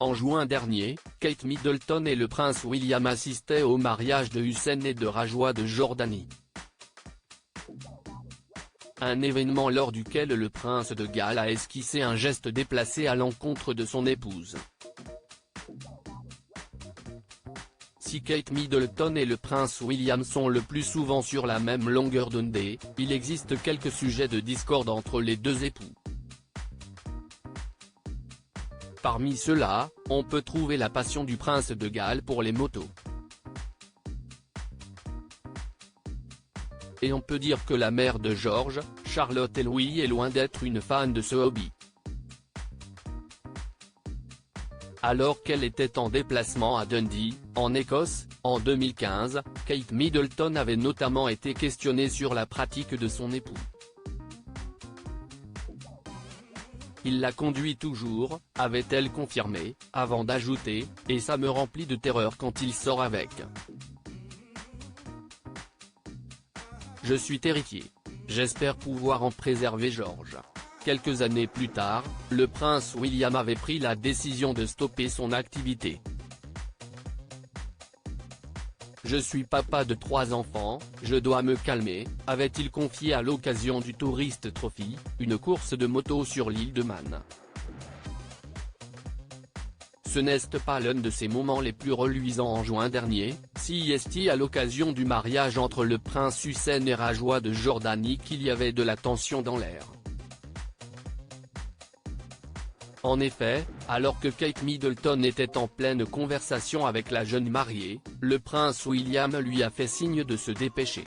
En juin dernier, Kate Middleton et le prince William assistaient au mariage de Hussein et de Rajwa de Jordanie. Un événement lors duquel le prince de Galles a esquissé un geste déplacé à l'encontre de son épouse. Si Kate Middleton et le prince William sont le plus souvent sur la même longueur d'onde, il existe quelques sujets de discorde entre les deux époux. Parmi ceux-là, on peut trouver la passion du prince de Galles pour les motos. Et on peut dire que la mère de George, Charlotte et Louis est loin d'être une fan de ce hobby. Alors qu'elle était en déplacement à Dundee, en Écosse, en 2015, Kate Middleton avait notamment été questionnée sur la pratique de son époux. Il la conduit toujours, avait-elle confirmé, avant d'ajouter, et ça me remplit de terreur quand il sort avec. Je suis terrifié. J'espère pouvoir en préserver George. Quelques années plus tard, le prince William avait pris la décision de stopper son activité. Je suis papa de 3 enfants, je dois me calmer, avait-il confié à l'occasion du Tourist Trophy, une course de moto sur l'île de Man. Ce n'est pas l'un de ses moments les plus reluisants en juin dernier, CIST à l'occasion du mariage entre le prince Hussein et Rajwa de Jordanie qu'il y avait de la tension dans l'air. En effet, alors que Kate Middleton était en pleine conversation avec la jeune mariée, le prince William lui a fait signe de se dépêcher.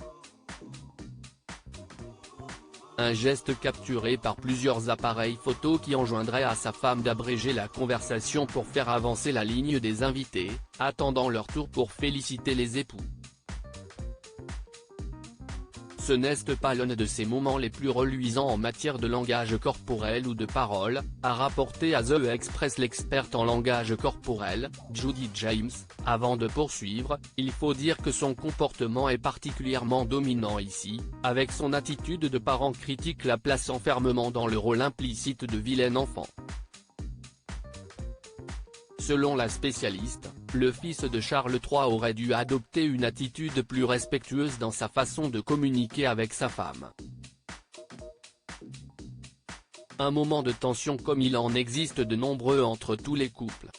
Un geste capturé par plusieurs appareils photo qui enjoindrait à sa femme d'abréger la conversation pour faire avancer la ligne des invités, attendant leur tour pour féliciter les époux. Ce n'est pas l'un de ces moments les plus reluisants en matière de langage corporel ou de parole, a rapporté à The Express l'experte en langage corporel, Judy James. Avant de poursuivre, il faut dire que son comportement est particulièrement dominant ici, avec son attitude de parent critique la plaçant fermement dans le rôle implicite de vilain enfant. Selon la spécialiste, le fils de Charles III aurait dû adopter une attitude plus respectueuse dans sa façon de communiquer avec sa femme. Un moment de tension comme il en existe de nombreux entre tous les couples.